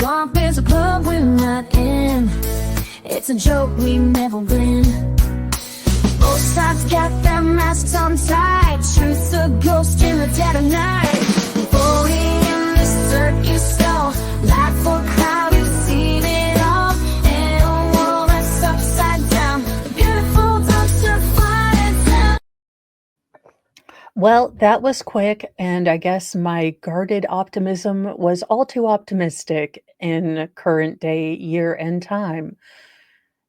Swamp is a club we're not in. It's a joke we never win. Both sides got their masks on tight. Truth's a ghost in the dead of night. Fully in the circus stall. Life for crowd, you've seen it all. In a world that's upside down. The beautiful dumpster fire down. Well, that was quick, and I guess my guarded optimism was all too optimistic in current day year end time.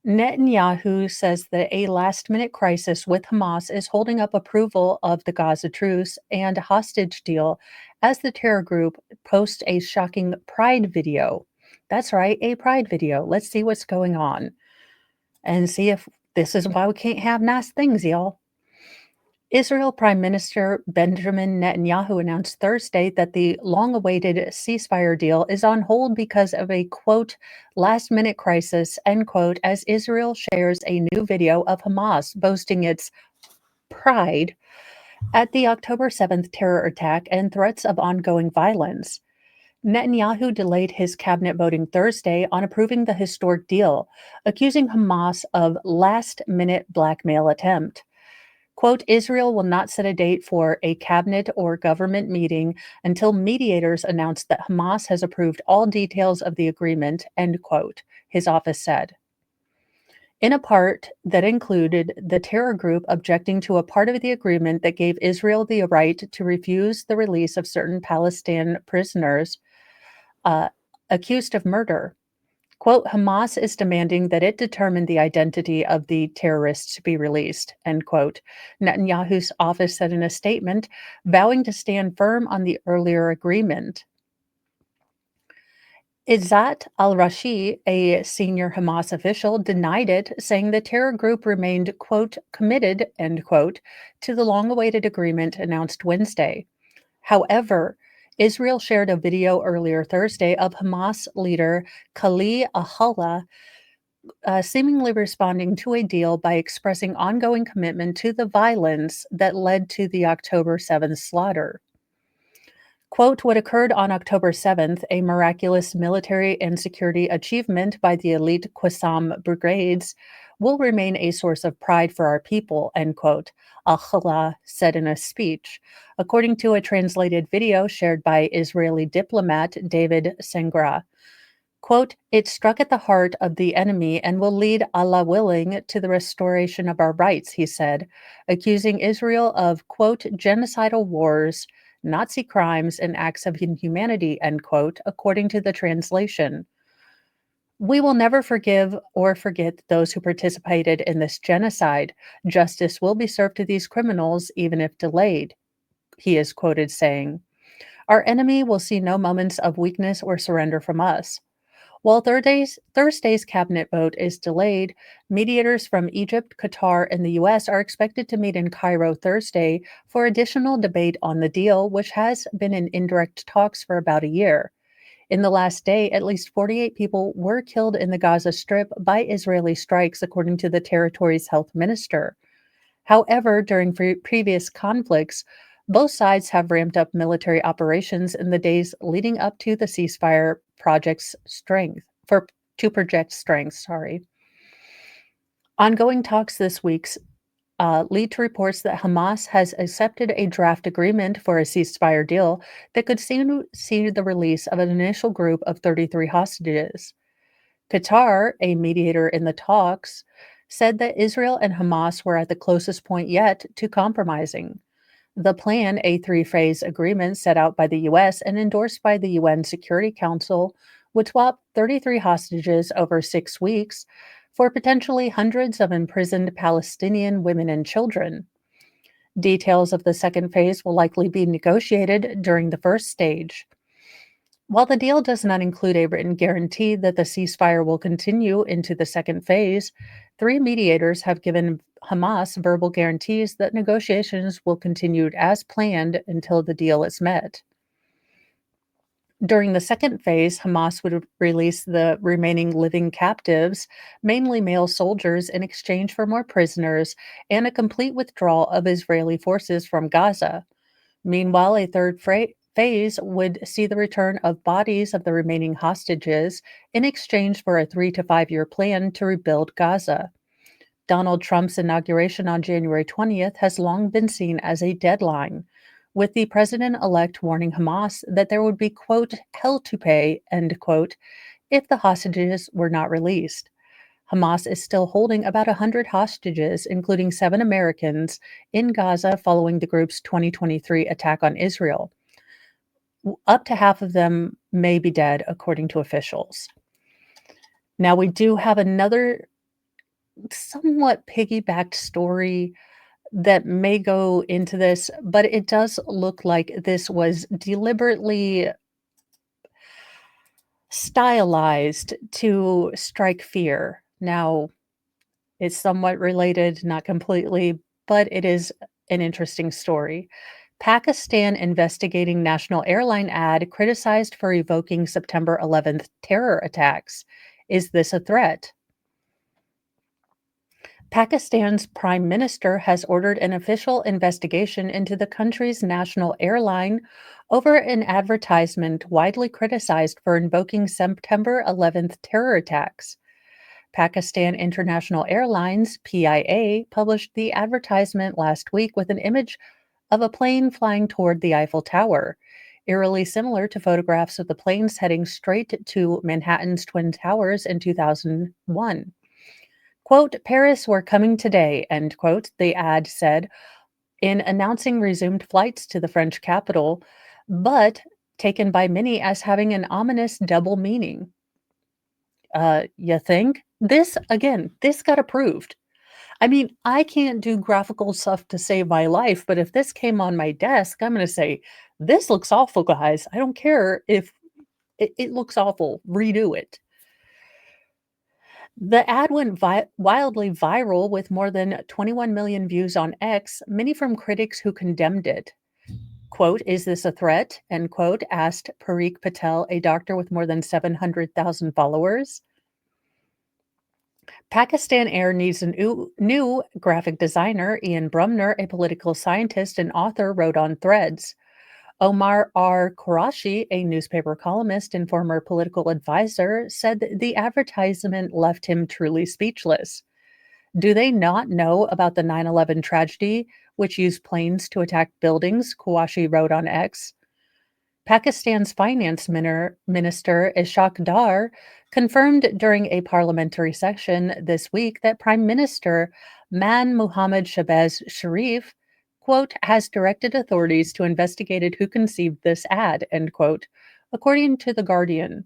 Netanyahu says that a last minute crisis with Hamas is holding up approval of the Gaza truce and hostage deal as the terror group posts a shocking pride video. That's right, a pride video. Let's see what's going on and see if this is why we can't have nice things, y'all. Israel Prime Minister Benjamin Netanyahu announced Thursday that the long awaited ceasefire deal is on hold because of a quote, last minute crisis, end quote, as Israel shares a new video of Hamas boasting its pride at the October 7th terror attack and threats of ongoing violence. Netanyahu delayed his cabinet voting Thursday on approving the historic deal, accusing Hamas of last minute blackmail attempt. Quote, Israel will not set a date for a cabinet or government meeting until mediators announce that Hamas has approved all details of the agreement, end quote, his office said. In a part that included the terror group objecting to a part of the agreement that gave Israel the right to refuse the release of certain Palestinian prisoners accused of murder. Quote, Hamas is demanding that it determine the identity of the terrorists to be released, end quote. Netanyahu's office said in a statement, vowing to stand firm on the earlier agreement. Izzat al-Rashi, a senior Hamas official, denied it, saying the terror group remained, quote, committed, end quote, to the long-awaited agreement announced Wednesday. However, Israel shared a video earlier Thursday of Hamas leader Khalil Ahala seemingly responding to a deal by expressing ongoing commitment to the violence that led to the October 7th slaughter. Quote, what occurred on October 7th, a miraculous military and security achievement by the elite Qassam brigades, will remain a source of pride for our people, end quote, Al-Khala said in a speech, according to a translated video shared by Israeli diplomat David Sengra. Quote, it struck at the heart of the enemy and will lead, Allah willing, to the restoration of our rights, he said, accusing Israel of, quote, genocidal wars, Nazi crimes, and acts of inhumanity, end quote, according to the translation. We will never forgive or forget those who participated in this genocide. Justice will be served to these criminals, even if delayed, he is quoted saying. Our enemy will see no moments of weakness or surrender from us. While Thursday's cabinet vote is delayed, mediators from Egypt, Qatar, and the U.S. are expected to meet in Cairo Thursday for additional debate on the deal, which has been in indirect talks for about a year. In the last day, at least 48 people were killed in the Gaza Strip by Israeli strikes, according to the territory's health minister. However, during previous conflicts, both sides have ramped up military operations in the days leading up to the ceasefire to project strength. Ongoing talks this week lead to reports that Hamas has accepted a draft agreement for a ceasefire deal that could see the release of an initial group of 33 hostages. Qatar, a mediator in the talks, said that Israel and Hamas were at the closest point yet to compromising. The plan, a three-phase agreement set out by the U.S. and endorsed by the UN Security Council, would swap 33 hostages over 6 weeks for potentially hundreds of imprisoned Palestinian women and children. Details of the second phase will likely be negotiated during the first stage. While the deal does not include a written guarantee that the ceasefire will continue into the second phase, 3 mediators have given Hamas verbal guarantees that negotiations will continue as planned until the deal is met. During the second phase, Hamas would release the remaining living captives, mainly male soldiers, in exchange for more prisoners and a complete withdrawal of Israeli forces from Gaza. Meanwhile, a third phase would see the return of bodies of the remaining hostages in exchange for a 3 to 5 year plan to rebuild Gaza. Donald Trump's inauguration on January 20th has long been seen as a deadline, with the president elect warning Hamas that there would be, quote, hell to pay, end quote, if the hostages were not released. Hamas is still holding about 100 hostages, including 7 Americans, in Gaza following the group's 2023 attack on Israel. Up to half of them may be dead, according to officials. Now, we do have another somewhat piggybacked story that may go into this, but it does look like this was deliberately stylized to strike fear. Now, it's somewhat related, not completely, but it is an interesting story. Pakistan investigating national airline ad criticized for evoking September 11th terror attacks. Is this a threat? Pakistan's prime minister has ordered an official investigation into the country's national airline over an advertisement widely criticized for invoking September 11th terror attacks. Pakistan International Airlines, PIA, published the advertisement last week with an image of a plane flying toward the Eiffel Tower, eerily similar to photographs of the planes heading straight to Manhattan's Twin Towers in 2001. Quote, Paris, we're coming today, end quote, the ad said, in announcing resumed flights to the French capital, but taken by many as having an ominous double meaning. You think? This got approved. I mean, I can't do graphical stuff to save my life, but if this came on my desk, I'm going to say, this looks awful, guys. I don't care if it looks awful. Redo it. The ad went wildly viral with more than 21 million views on X, many from critics who condemned it. Quote, is this a threat? End quote, asked Parikh Patel, a doctor with more than 700,000 followers. Pakistan Air needs a new graphic designer. Ian Brumner, a political scientist and author, wrote on Threads. Omar R. Qureshi, a newspaper columnist and former political advisor, said that the advertisement left him truly speechless. Do they not know about the 9/11 tragedy, which used planes to attack buildings? Qureshi wrote on X. Pakistan's finance minister Ishaq Dar confirmed during a parliamentary session this week that Prime Minister Man Muhammad Shahbaz Sharif, quote, has directed authorities to investigate who conceived this ad, end quote, according to The Guardian.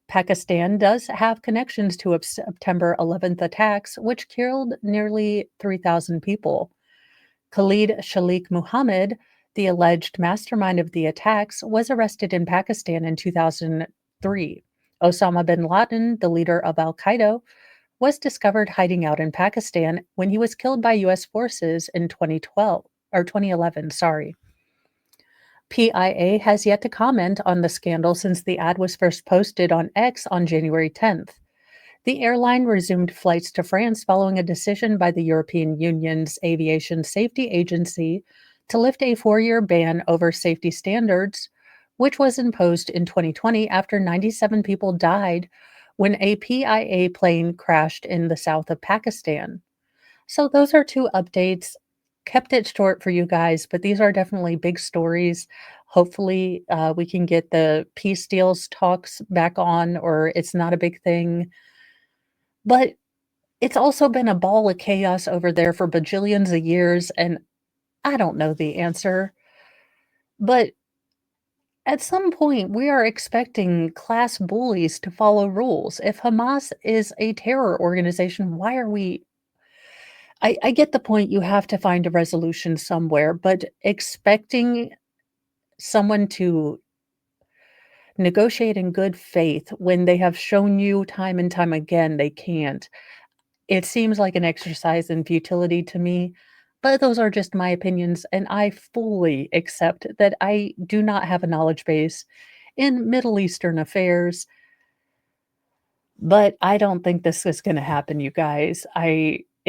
Pakistan does have connections to September 11th attacks, which killed nearly 3,000 people. Khalid Shaikh Mohammed, the alleged mastermind of the attacks, was arrested in Pakistan in 2003. Osama bin Laden, the leader of Al Qaeda, was discovered hiding out in Pakistan when he was killed by US forces in 2011, sorry. PIA has yet to comment on the scandal since the ad was first posted on X on January 10th. The airline resumed flights to France following a decision by the European Union's Aviation Safety Agency to lift a 4 year ban over safety standards, which was imposed in 2020 after 97 people died when a PIA plane crashed in the south of Pakistan. So, those are two updates. Kept it short for you guys, but these are definitely big stories. Hopefully, we can get the peace deals talks back on, or it's not a big thing. But it's also been a ball of chaos over there for bajillions of years, and I don't know the answer. But at some point, we are expecting class bullies to follow rules. If Hamas is a terror organization, why are we? I get the point, you have to find a resolution somewhere, but expecting someone to negotiate in good faith when they have shown you time and time again they can't. It seems like an exercise in futility to me, but those are just my opinions, and I fully accept that I do not have a knowledge base in Middle Eastern affairs, but I don't think this is gonna happen, you guys.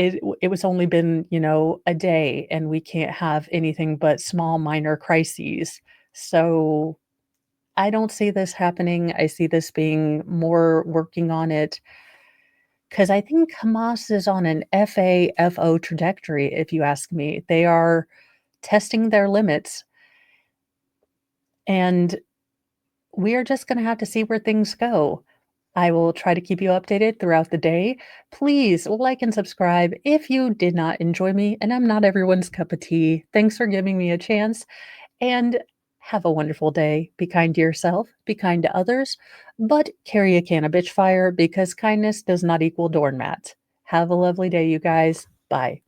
It was only been, a day, and we can't have anything but small minor crises. So I don't see this happening. I see this being more working on it because I think Hamas is on an FAFO trajectory, if you ask me. They are testing their limits, and we are just going to have to see where things go. I will try to keep you updated throughout the day. Please like and subscribe if you did not enjoy me, and I'm not everyone's cup of tea. Thanks for giving me a chance, and have a wonderful day. Be kind to yourself, be kind to others, but carry a can of bitch fire because kindness does not equal doormats. Have a lovely day, you guys. Bye.